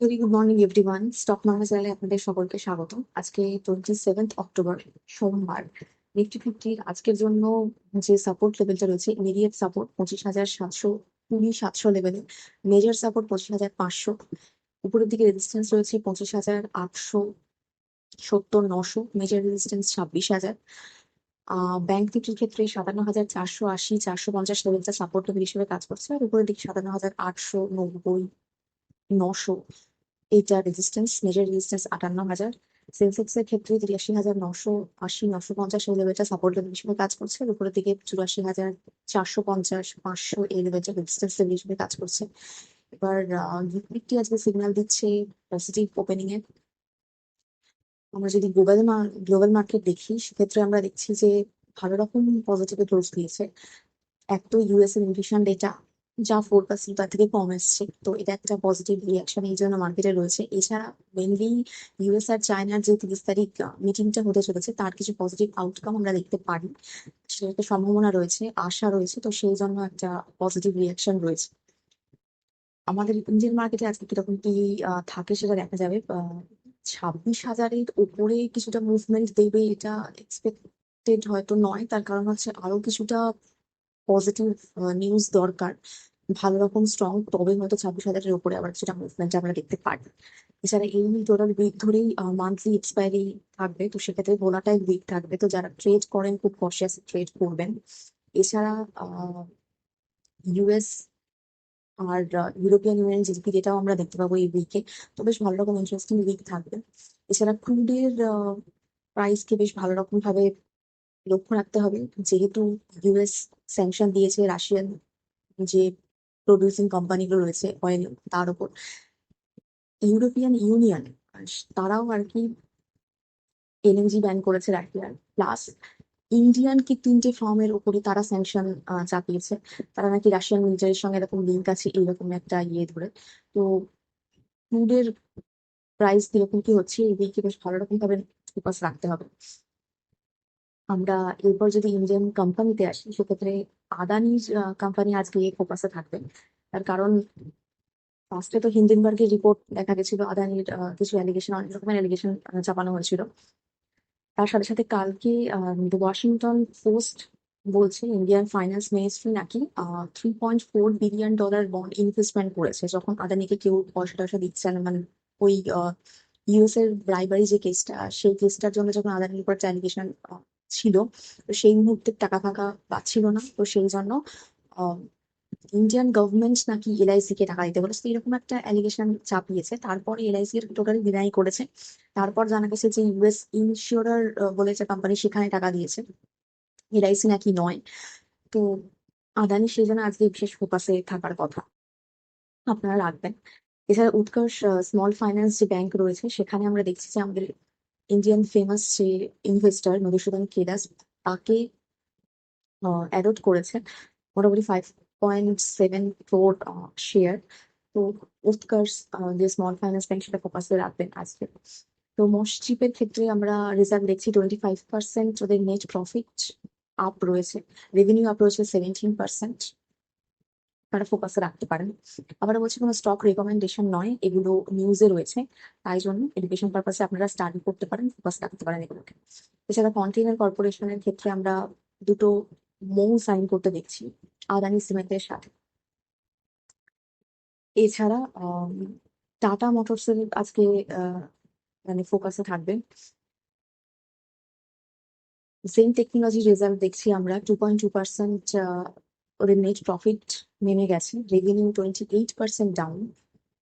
Very good morning everyone. Stock market চ্যানেলে আপনাদের সকলকে স্বাগত। আজকে 27 অক্টোবর, সোমবার। নিফটি ফিফটির আজকের জন্য যে সাপোর্ট লেভেলটা রয়েছে, ইমিডিয়েট সাপোর্ট 25,720 লেভেলে, মেজর সাপোর্ট 25,500, উপরের দিকে রেজিস্ট্যান্স রয়েছে 25,870-900, মেজর রেজিস্ট্যান্স 26,000। ব্যাংক নিফটির ক্ষেত্রে 57,480-450 লেভেলটা সাপোর্ট লেভেল হিসেবে কাজ করছে, আর উপরের দিকে 57,890-900 এইটা রেজিস্ট্যান্স, মেজর রেজিস্ট্যান্স 58,000। সেন্সেক্স এর ক্ষেত্রে 83,980-950 এই লেভেলটা সাপোর্ট লেভেল হিসেবে কাজ করছে, আর উপরের দিকে 84,450-500 এই লেভেলটা রেজিস্ট্যান্স লেভেল হিসেবে কাজ করছে। এবার নিফটি আজকে সিগন্যাল দিচ্ছে পজিটিভ ওপেনিং এ। আমরা যদি গ্লোবাল মার্কেট দেখি, সেক্ষেত্রে আমরা দেখছি যে ভালো রকম পজিটিভে ক্লোজ দিয়েছে। এক তো ইউএস এর ইনফ্লেশন ডেটা যা ফোরকাস্ট ছিল তার থেকে কম এসছে, তো এটা একটা পজিটিভ রিয়াকশন এই জন্য মার্কেটে রয়েছে। এছাড়া মেনলি ইউএস আর চায়নার যে 30 তারিখ মিটিংটা হতে চলেছে, তার কিছু পজিটিভ আউটকাম আমরা দেখতে পারি, সেটার একটা সম্ভাবনা রয়েছে, আশা রয়েছে, তো সেই জন্য একটা পজিটিভ রিয়াকশন রয়েছে। আমাদের ইন্ডিয়ান মার্কেটে আজকে কিরকম কি থাকে সেটা দেখা যাবে। 26,000-এর উপরে কিছুটা মুভমেন্ট দেবে এটা এক্সপেক্টেড হয়তো নয়, তার কারণ হচ্ছে আরো কিছুটা পজিটিভ নিউজ দরকার, ভালো রকম স্ট্রং, তবে হয়তো 26,000-এর উপরে আবার কিছুটা মুভমেন্ট আমরা দেখতে পারি। এছাড়া এই টোটাল উইক ধরেই মান্থলি এক্সপায়ারি থাকবে, তো সেক্ষেত্রে ভোলাটাইল উইক থাকবে, তো যারা ট্রেড করেন খুব কশিয়াস ট্রেড করবেন। এছাড়া ইউএস আর ইউরোপিয়ান ইউনিয়ন জিডিপি ডেটাও আমরা দেখতে পাবো এই উইকে, তো বেশ ভালো রকম ইন্টারেস্টিং উইক থাকবে। এছাড়া ক্রুডের প্রাইসকে বেশ ভালো রকম ভাবে লক্ষ্য রাখতে হবে, যেহেতু ইউএস স্যাংশন দিয়েছে রাশিয়ান যে প্রডিউসিং কোম্পানিগুলো রয়েছে অয়েল, তার উপর। ইউরোপিয়ান ইউনিয়ন তারাও আর কি এলএনজি ব্যান করেছে রাশিয়ার, প্লাস ইন্ডিয়ান কি 3টে ফার্মের উপরে তারা স্যাংশন চাপিয়েছে। তারা নাকি রাশিয়ান মিলিটারির সঙ্গে এরকম লিঙ্ক আছে, এইরকম একটা ইয়ে ধরে। তো ক্রুডের প্রাইস কিরকম কি হচ্ছে এই দিকে বেশ ভালো রকম ভাবে ফোকাস রাখতে হবে। আমরা এরপর যদি ইন্ডিয়ান কোম্পানিতে আসি, সেক্ষেত্রে আদানির কোম্পানি আজকে ফোকাসে থাকবে। তার কারণ ফার্স্টে তো হিন্ডেনবার্গের রিপোর্ট দেখা গেছিল, আদানির কিছু অ্যালিগেশন, অনেক রকমের অ্যালিগেশন চাপানো হয়েছিল। তার সাথে সাথে কালকে দ্য ওয়াশিংটন পোস্ট বলছে ইন্ডিয়ান ফাইন্যান্স মিনিস্ট্রি নাকি $3.4 বিলিয়ন বন্ড ইনভেস্টমেন্ট করেছে, যখন আদানিকে কেউ পয়সা টয়সা দিচ্ছে না, মানে ওই ইউএস এর ব্রাইবারি যে কেসটা, সেই কেসটার জন্য যখন আদানির উপর অ্যালিগেশন ছিল, তো সেই মুহূর্তে টাকা ফাঁকা পাচ্ছিল না, তো সেই জন্য ইন্ডিয়ান গভর্নমেন্ট নাকি এলআইসি কে টাকা দিতে বলেছে, তো এরকম একটা অ্যালিগেশন চাপিয়েছে। তারপরে এলআইসি এর টোটালি ডিনাই করেছে। তারপর জানা গেছে যে ইউএস ইনসিওরার বলে যে কোম্পানি, সেখানে টাকা দিয়েছে, এলআইসি নাকি নয়। তো আদানি সেই জন্য আজকে বিশেষ ফোকাসে থাকার কথা, আপনারা রাখবেন। এছাড়া উৎকর্ষ স্মল ফাইন্যান্স যে ব্যাংক রয়েছে, সেখানে আমরা দেখছি যে আমাদের ইন্ডিয়ান ফেমাস যে ইনভেস্টর মধুসূদন কেদাস, তাকে অ্যাডপ্ট করেছে মোটামুটি 5.74 শেয়ার। তো উৎকর্ষ যে স্মল ফাইন্যান্স ব্যাংক, সেটা ফোকাসে রাখবেন আজকে। তো মসচিপের ক্ষেত্রে আমরা রেজাল্ট দেখছি 25% ওদের নেট প্রফিট আপ রয়েছে, রেভিনিউ আপ রয়েছে 17%, তারা ফোকাসে রাখতে পারেন। আবার বলছি কোনো স্টক রেকমেন্ডেশন নয়, এগুলো নিউজে রয়েছে, তাই জন্য এডুকেশন পারপাসে আপনারা স্টাডি করতে পারেন, ফোকাস রাখতে পারেন এগুলোকে। এছাড়া কন্টেইনার কর্পোরেশনের ক্ষেত্রে আমরা দুটো মৌ সাইন করতে দেখছি আদানি সিমেন্টের সাথে। এছাড়া টাটা মোটরসের আজকে আহ, মানে ফোকাসে থাকবে। সেম টেকনোলজি রেজাল্ট দেখছি আমরা 2.2%, ওদের নেট প্রফিট নেমে গেছে, রেভিনিউ 28% ডাউন।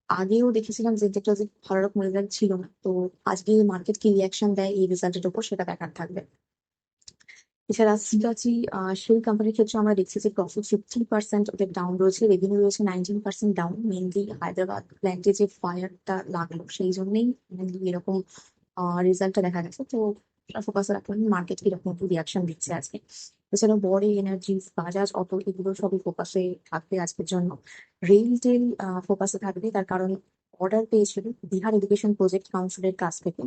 আগেও দেখেছিলাম যে টেকনোলজি ভালো রকম রেজাল্ট ছিল না, তো আজকে মার্কেট কি রিয়াকশন দেয় এই রেজাল্টের উপর সেটা দেখার থাকবে। এছাড়া সিরাজি সেই কোম্পানির ক্ষেত্রে আমরা দেখছি যে প্রফিট 50% ওদের ডাউন রয়েছে, রেভিনিউ রয়েছে 19% ডাউন, মেনলি হায়দ্রাবাদ প্ল্যান্টে যে ফায়ারটা লাগলো সেই জন্যই মেনলি এরকম রেজাল্টটা দেখা গেছে। তো ফোকাস রাখবেন মার্কেট কিরকম রিয়াকশন দিচ্ছে আজকে। এছাড়া বড় এনার্জি, বাজাজ অটো, এগুলো সবই ফোকাসে থাকবে আজকের জন্য। রেল টেল ফোকাসে থাকবে, তার কারণ অর্ডার পেয়েছিল বিহার এডুকেশন প্রজেক্ট কাউন্সিলের কাছ থেকে,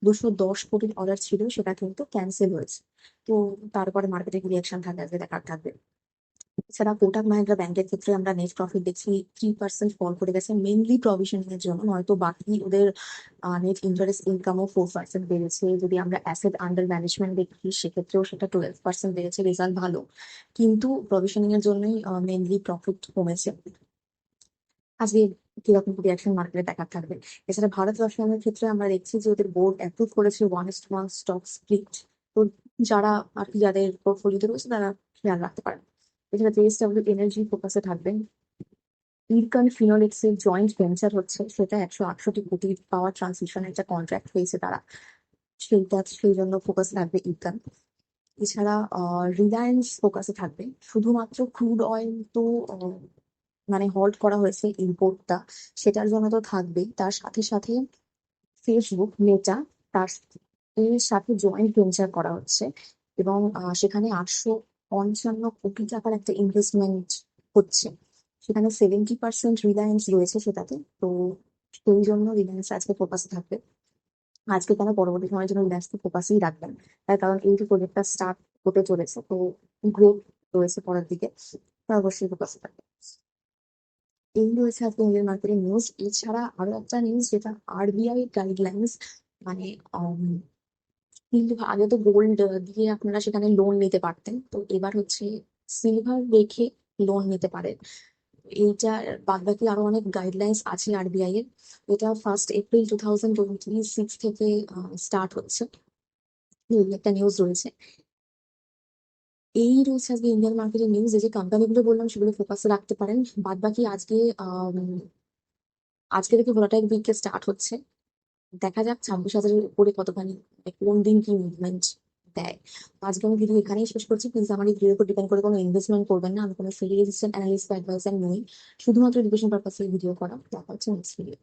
210 কোটির অর্ডার ছিল, সেটা কিন্তু ক্যান্সেল হয়েছে। তো তারপরে মার্কেটে কি রিয়াকশন থাকে আজকে দেখার থাকবে। এছাড়া কোটাক মাহিন্দ্রা ব্যাংকের ক্ষেত্রে আমরা নেট প্রফিট দেখছি 3% ফল করে গেছে, মেনলি প্রভিশনিং এর জন্য, নয়তো বাকি ওদের নেট ইন্টারেস্ট ইনকামও 4% বেড়েছে। যদি আমরা অ্যাসেট আন্ডার ম্যানেজমেন্ট দেখি সেক্ষেত্রেও সেটা 12% বেড়েছে, রেজাল্ট ভালো, কিন্তু প্রভিশনিং এর জন্যই মেনলি প্রফিট কমেছে। আজকে কিরকম রিয়াকশন মার্কেটে দেখার থাকবে। এছাড়া ভারত রসায়নের ক্ষেত্রে আমরা দেখছি যে ওদের বোর্ড অ্যাপ্রুভ করেছে 1:1 স্টক স্প্লিট। তো যারা আর কি যাদের পোর্টফোলিওতে রয়েছে তারা খেয়াল রাখতে পারেন। এছাড়া জেএসডব্লিউ এনার্জি ফোকাসে থাকবেন। ইরকন ফিনোলেক্স এর জয়েন্ট ভেঞ্চার হচ্ছে, সেটা 168 কোটি পাওয়ার ট্রান্সমিশন একটা কন্ট্রাক্ট পেয়েছে তারা, সেই জন্য ফোকাস থাকবে ইরকন। এছাড়া রিলায়েন্স ফোকাসে থাকবে। শুধুমাত্র ক্রুড অয়েল তো মানে হল্ট করা হয়েছে ইম্পোর্টটা, সেটার জন্য তো থাকবেই, তার সাথে সাথে ফেসবুক মেটা, তার এর সাথে জয়েন্ট ভেঞ্চার করা হচ্ছে, এবং সেখানে 855 কোটি টাকার একটা ইনভেস্টমেন্ট হচ্ছে। সেখানে 70% রিলায়েন্স রয়েছে সেটাতে। তো সেই জন্য রিলায়েন্স আজকে ফোকাসে থাকবে। আজকে কেন, পরবর্তী সময়ের জন্য রিলায়েন্সকে ফোকাসেই রাখবেন, তার কারণ এই যে প্রজেক্টটা স্টার্ট হতে চলেছে, তো গ্রোথ রয়েছে পরের দিকে, তা অবশ্যই ফোকাসে থাকবে। এই রয়েছে আজকে ইন্ডিয়ান মার্কেটের নিউজ। এছাড়া আরো একটা নিউজ, যেটা আরবিআই গাইডলাইন্স, মানে কিন্তু আগে তো গোল্ড দিয়ে আপনারা সেখানে লোন নিতে পারতেন, তো এবার হচ্ছে সিলভার রেখে লোন নিতে পারেন। এইটা বাদ বাকি আরো অনেক গাইডলাইন্স আছে আরবিআই এর। এটা 1 এপ্রিল 2026 থেকে স্টার্ট হচ্ছে, এই একটা নিউজ রয়েছে। এই রয়েছে আজকে ইন্ডিয়ান মার্কেটের নিউজ। এই যে কোম্পানিগুলো বললাম সেগুলো ফোকাসে রাখতে পারেন। বাদ বাকি আজকে থেকে ভোলাটাইল উইক স্টার্ট হচ্ছে, দেখা যাক 26,000-এর উপরে কতখানি, মানে কোন দিন কি মুভমেন্ট দেয়। তো আজকে আমি ভিডিও এখানেই শেষ করছি। প্লিজ আমার এই ভিডিওর উপর ডিপেন্ড করে কোনো ইনভেস্টমেন্ট করবেন না, আমি কোনো ফ্রি রেজিস্ট্যান্ট অ্যানালিস্ট বা অ্যাডভাইজার নই, শুধুমাত্র এডুকেশন পারপাসে ভিডিও করা। দেখা হচ্ছে নেক্সট ভিডিও।